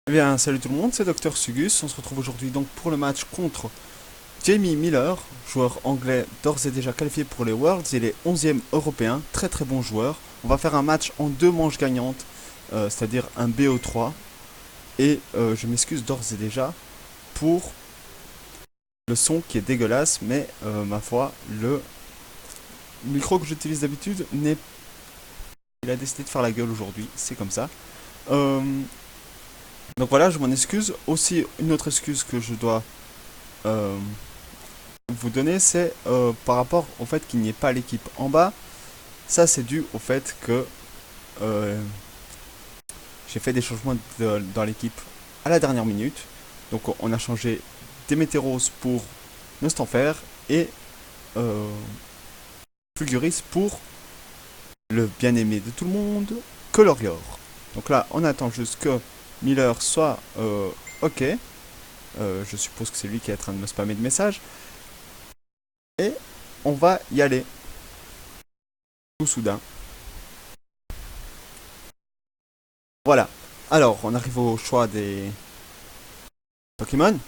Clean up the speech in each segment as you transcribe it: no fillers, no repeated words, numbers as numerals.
Eh bien, salut tout le monde, c'est Dr Sugus. On se retrouve aujourd'hui donc pour le match contre Jamie Miller, joueur anglais d'ores et déjà qualifié pour les Worlds. Il est 11e européen, très très bon joueur. On va faire un match en deux manches gagnantes, c'est-à-dire un BO3. Et je m'excuse d'ores et déjà pour le son qui est dégueulasse, mais ma foi, le micro que j'utilise d'habitude n'est... Il a décidé de faire la gueule aujourd'hui, c'est comme ça. Euh, donc voilà, je m'en excuse. Aussi, une autre excuse que je dois euh, vous donner, c'est par rapport au fait qu'il n'y ait pas l'équipe en bas. Ça, c'est dû au fait que euh, j'ai fait des changements dans l'équipe à la dernière minute. Donc, on a changé Demeteros pour Nostanfer et euh, Fulguris pour le bien-aimé de tout le monde, Colorior. Donc là, on attend juste que Miller soit OK. Je suppose que c'est lui qui est en train de me spammer de messages. Et on va y aller. Tout soudain. Voilà. Alors, on arrive au choix des Pokémon.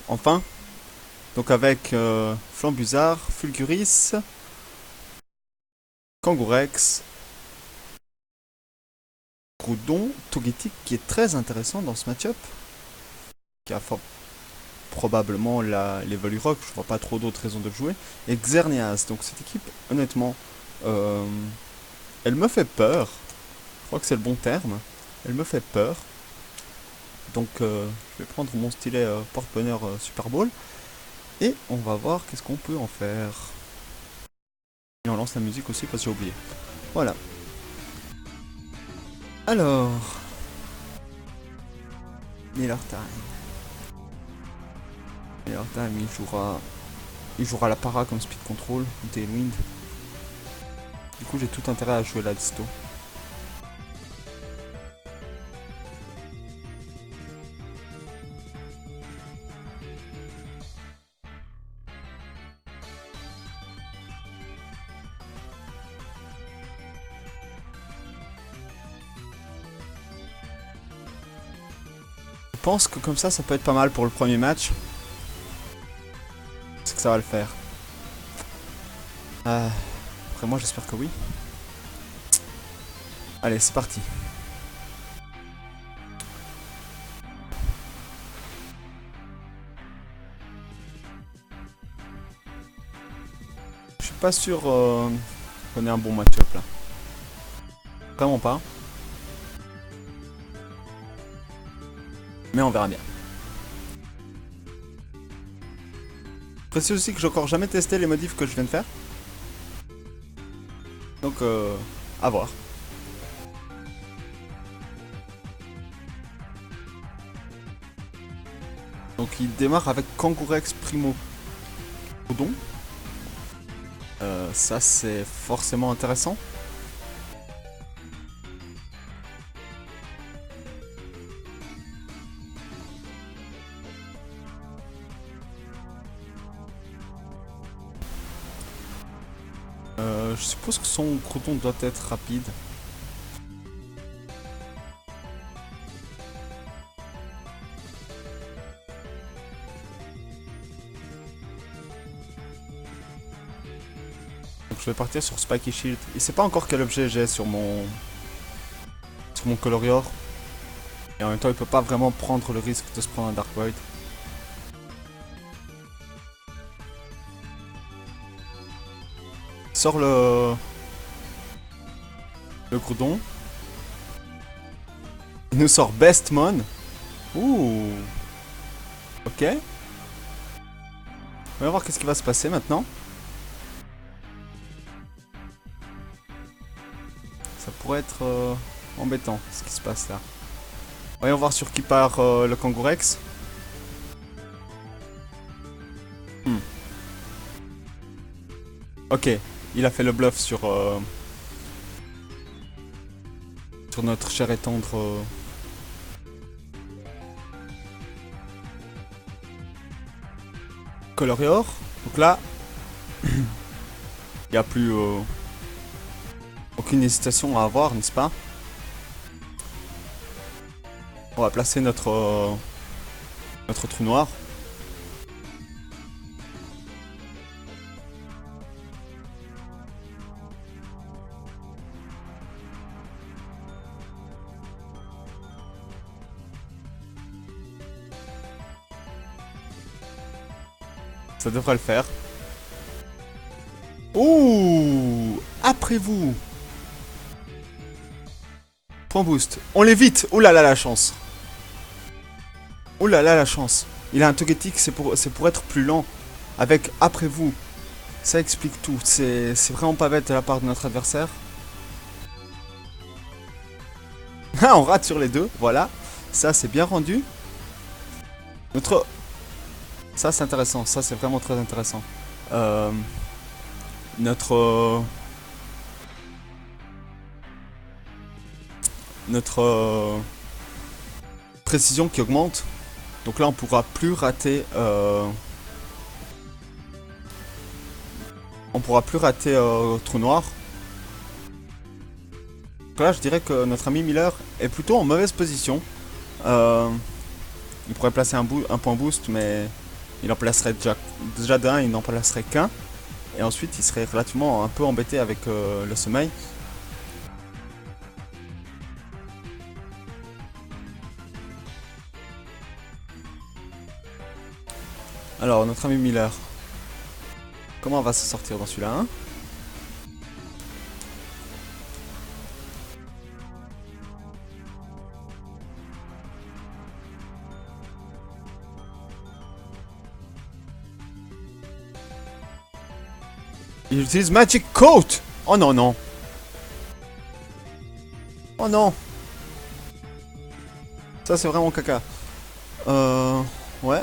Enfin. Donc avec Flambuzard, Fulguris, Kangourex, Groudon, Togetic qui est très intéressant dans ce match-up. Qui a probablement les Rock, je vois pas trop d'autres raisons de le jouer. Et Xerneas. Donc cette équipe, honnêtement, elle me fait peur. Je crois que c'est le bon terme. Elle me fait peur. Donc je vais prendre mon stylet porte-bonheur Super Bowl. Et on va voir qu'est-ce qu'on peut en faire. Et on lance la musique aussi parce que j'ai oublié. Voilà. Alors. Miller Time. Miller Time, il jouera la para comme speed control ou Tailwind. Du coup, j'ai tout intérêt à jouer la disto. Je pense que comme ça peut être pas mal pour le premier match. Est-ce que ça va le faire? Après moi, j'espère que oui. Allez, c'est parti. Je suis pas sûr qu'on ait un bon match-up là. Vraiment pas. Mais on verra bien. Je précise aussi que j'ai encore jamais testé les modifs que je viens de faire. Donc, à voir. Donc, il démarre avec Kangourex Primo Odon. Ça, c'est forcément intéressant. Je suppose que son croton doit être rapide. Donc je vais partir sur Spiky Shield. Il sait pas encore quel objet j'ai sur mon Colorior. Et en même temps il peut pas vraiment prendre le risque de se prendre un Dark Void. Il sort le Groudon. Il nous sort Bestmon. Ouh. Ok. On va voir qu'est-ce qui va se passer maintenant. Ça pourrait être embêtant ce qui se passe là. Voyons voir sur qui part le Kangourex. Ok, il a fait le bluff sur notre cher et tendre Colorior. Donc là, il n'y a plus aucune hésitation à avoir, n'est-ce pas? On va placer notre trou noir. Ça devrait le faire. Ouh! Après vous! Point boost. On l'évite! Ouh là là, la chance! Ouh là là, la chance! Il a un Togetic, c'est pour être plus lent. Avec après vous. Ça explique tout. C'est vraiment pas bête de la part de notre adversaire. Ah, on rate sur les deux. Voilà. Ça, c'est bien rendu. Ça, c'est intéressant. Ça, c'est vraiment très intéressant. Notre précision qui augmente. Donc là, on pourra plus rater. On pourra plus rater trou noir. Donc là, je dirais que notre ami Miller est plutôt en mauvaise position. Il pourrait placer un point boost, mais il en placerait déjà d'un, il n'en placerait qu'un. Et ensuite, il serait relativement un peu embêté avec le sommeil. Alors, notre ami Miller. Comment on va se sortir dans celui-là, hein? Il utilise Magic Coat! Oh non, non! Oh non! Ça, c'est vraiment caca. Ouais.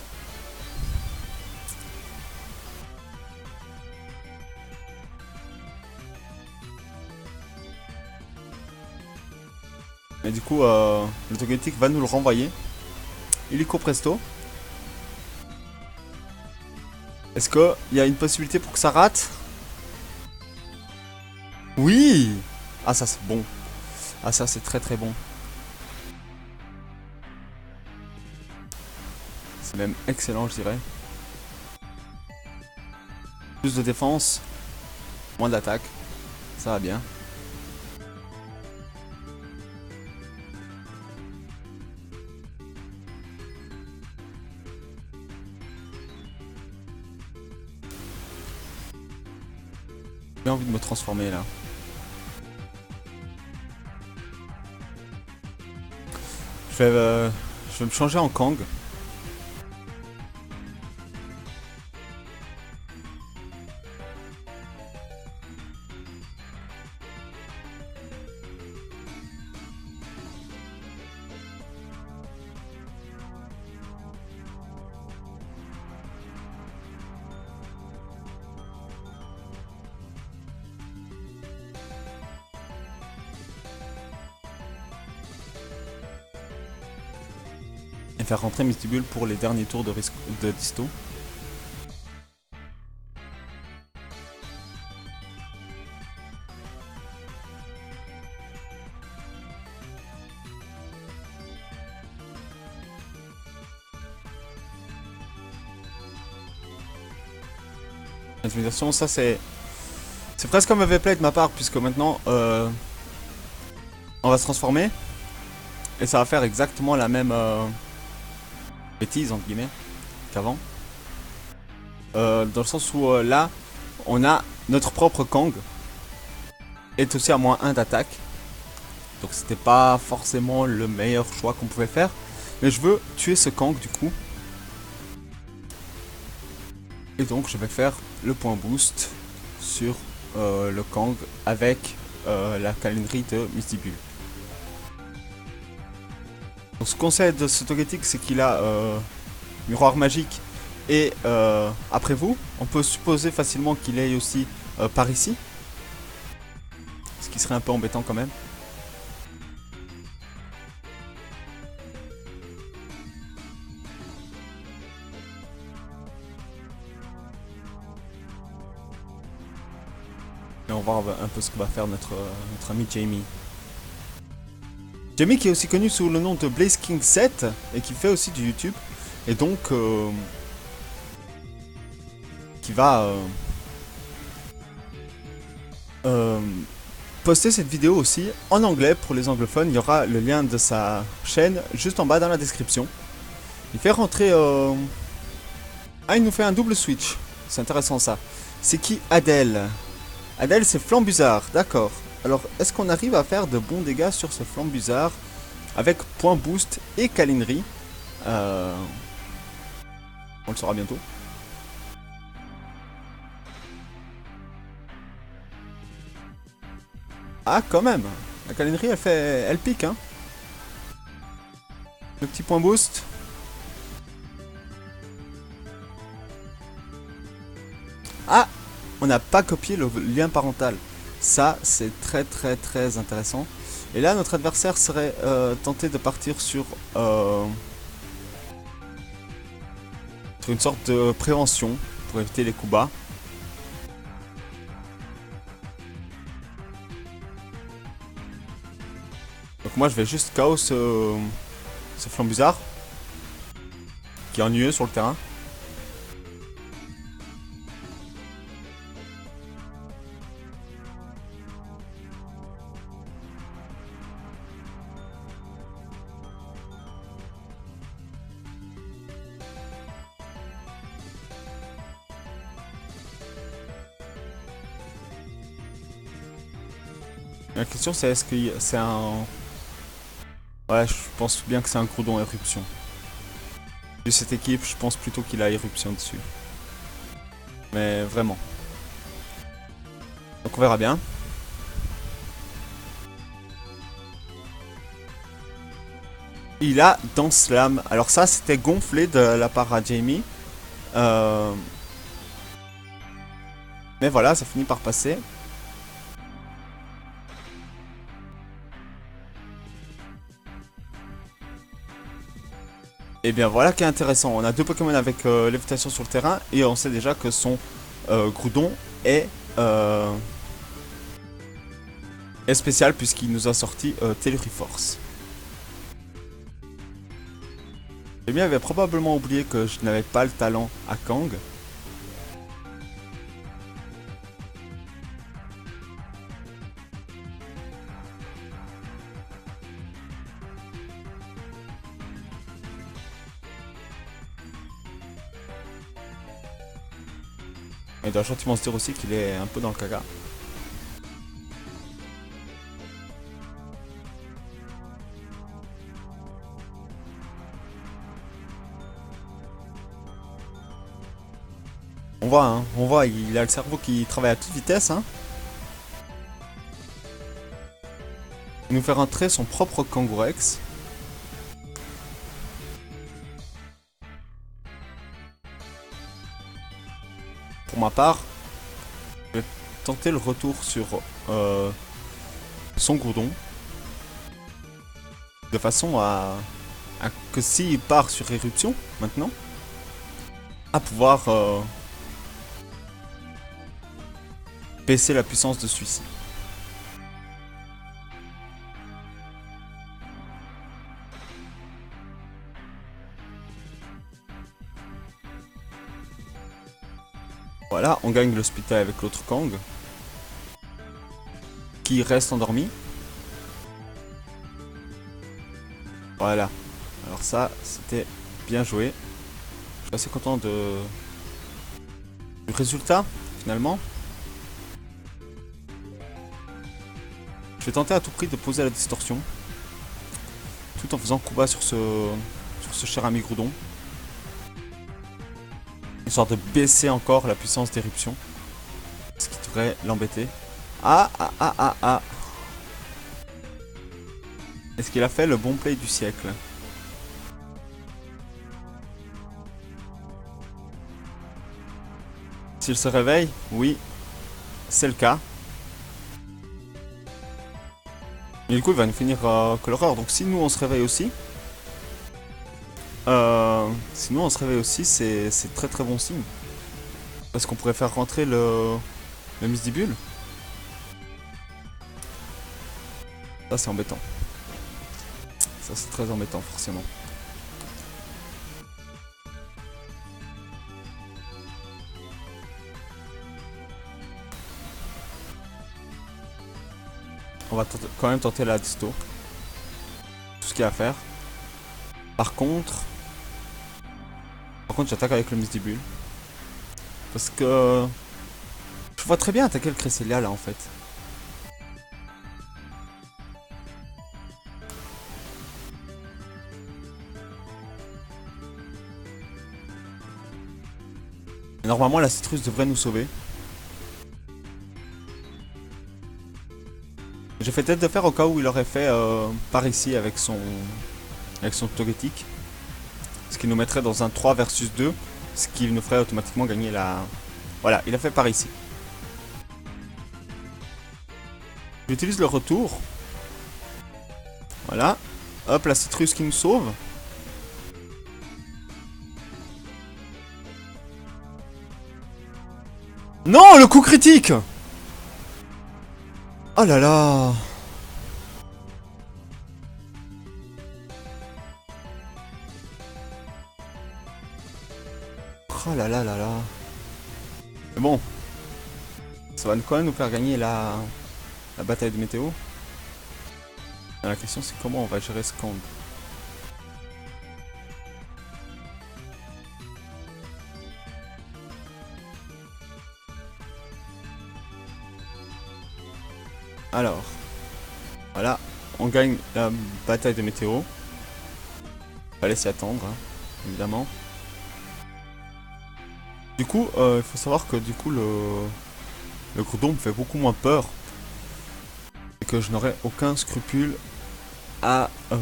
Mais du coup, le Togetic va nous le renvoyer. Illico Presto. Est-ce qu'il y a une possibilité pour que ça rate? Oui! Ah, ça c'est bon. Ah, ça c'est très très bon. C'est même excellent, je dirais. Plus de défense, moins d'attaque. Ça va bien. J'ai envie de me transformer là. Je vais me changer en Kang. Et faire rentrer Mistibule pour les derniers tours de Disto. Intimidation, ça c'est presque un mauvais play de ma part puisque maintenant on va se transformer et ça va faire exactement la même bêtise entre guillemets qu'avant. Dans le sens où là on a notre propre Kang est aussi à -1 d'attaque. Donc c'était pas forcément le meilleur choix qu'on pouvait faire. Mais je veux tuer ce Kang du coup. Et donc je vais faire le point boost sur le Kang avec la calinerie de Mistibule. Donc ce qu'on sait de ce Togetic, c'est qu'il a miroir magique et après vous. On peut supposer facilement qu'il ait aussi par ici. Ce qui serait un peu embêtant quand même. Et on va voir un peu ce que va faire notre ami Jamie. Jamie qui est aussi connu sous le nom de Blaze King 7 et qui fait aussi du YouTube. Et donc qui va poster cette vidéo aussi en anglais pour les anglophones. Il y aura le lien de sa chaîne juste en bas dans la description. Il fait rentrer... Ah, il nous fait un double switch. C'est intéressant ça. C'est qui Adèle? Adèle, c'est Flambuzard, d'accord. Alors, est-ce qu'on arrive à faire de bons dégâts sur ce Flambuzard avec point boost et câlinerie? On le saura bientôt. Ah, quand même. La câlinerie, elle pique, hein. Le petit point boost. Ah, on n'a pas copié le lien parental. Ça, c'est très intéressant. Et là, notre adversaire serait tenté de partir sur une sorte de prévention pour éviter les coups bas. Donc moi, je vais juste KO ce Flambuzard qui est ennuyeux sur le terrain. La question c'est est-ce que c'est un... Ouais, je pense bien que c'est un Groudon éruption. De cette équipe, je pense plutôt qu'il a éruption dessus. Mais vraiment. Donc on verra bien. Il a Danse Lame. Alors ça, c'était gonflé de la part à Jamie. Mais voilà, ça finit par passer. Et bien voilà qui est intéressant. On a deux Pokémon avec lévitation sur le terrain. Et on sait déjà que son Groudon est spécial puisqu'il nous a sorti Telluriforce. Jamie avait probablement oublié que je n'avais pas le talent à Kang. Il doit gentiment se dire aussi qu'il est un peu dans le caca. On voit, il a le cerveau qui travaille à toute vitesse, hein. Il nous fait rentrer son propre Kangourex. Pour ma part, je vais tenter le retour sur son Groudon. De façon à que s'il part sur éruption, maintenant, à pouvoir baisser la puissance de celui-ci. Voilà, on gagne l'hospital avec l'autre Kang. Qui reste endormi. Voilà. Alors ça, c'était bien joué. Je suis assez content du résultat, finalement. Je vais tenter à tout prix de poser la distorsion. Tout en faisant coup bas sur ce cher ami Groudon. Histoire de baisser encore la puissance d'éruption. Ce qui devrait l'embêter. Ah. Est-ce qu'il a fait le bon play du siècle? S'il se réveille, oui, c'est le cas. Et du coup, il va nous finir que l'horreur. Donc si nous on se réveille aussi, c'est très bon signe. Parce qu'on pourrait faire rentrer le Misdibule. Ça c'est embêtant. Ça c'est très embêtant forcément. On va quand même tenter la disto. Tout ce qu'il y a à faire. Par contre, j'attaque avec le Misdibule. Parce que je vois très bien attaquer le Cresselia là en fait. Et normalement la citrus devrait nous sauver. J'ai fait tête de fer au cas où il aurait fait par ici avec son Togetic. Ce qui nous mettrait dans un 3 versus 2. Ce qui nous ferait automatiquement gagner la... Voilà, il a fait par ici. J'utilise le retour. Voilà. Hop, la citrus qui nous sauve. Non, le coup critique! Oh là là! Oh là là là là. Mais bon. Ça va quand même nous faire gagner la bataille de météo. Et la question c'est comment on va gérer ce camp. Alors. Voilà. On gagne la bataille de météo. Fallait s'y attendre, hein, évidemment. Du coup, il faut savoir que du coup le Groudon me fait beaucoup moins peur. Et que je n'aurai aucun scrupule à... Du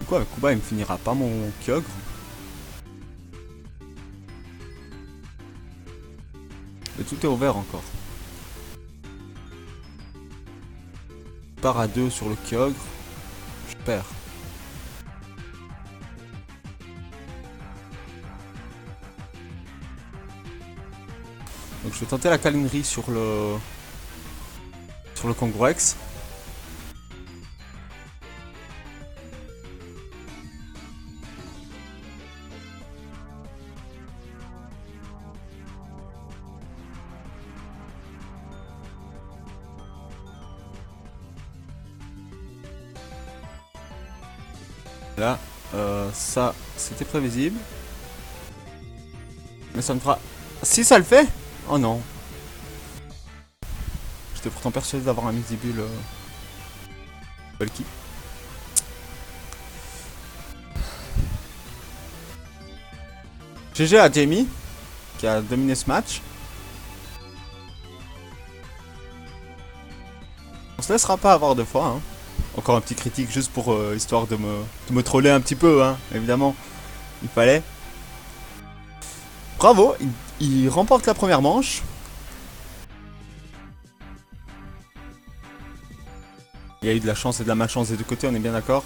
coup avec Kuba il me finira pas mon Kyogre. Et tout est ouvert encore. Je pars à 2 sur le Kyogre. Je perds. Donc je vais tenter la câlinerie sur le Kangourex. Là, ça c'était prévisible. Mais ça me fera... Si ça le fait! Oh non. J'étais pourtant persuadé d'avoir un Misdibule bulky. GG à Jamie, qui a dominé ce match. On se laissera pas avoir deux fois, hein. Encore un petit critique juste pour histoire de me troller un petit peu, hein, évidemment. Il fallait. Bravo, il remporte la première manche. Il y a eu de la chance et de la malchance des deux côtés, on est bien d'accord.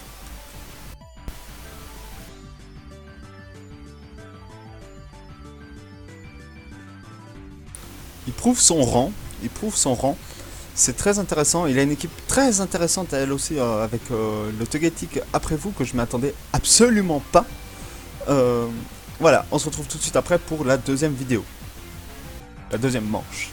Il prouve son rang. Il prouve son rang. C'est très intéressant. Il a une équipe très intéressante, elle aussi, avec le Togetic après vous, que je m'attendais absolument pas. Voilà, on se retrouve tout de suite après pour la deuxième vidéo. La deuxième manche.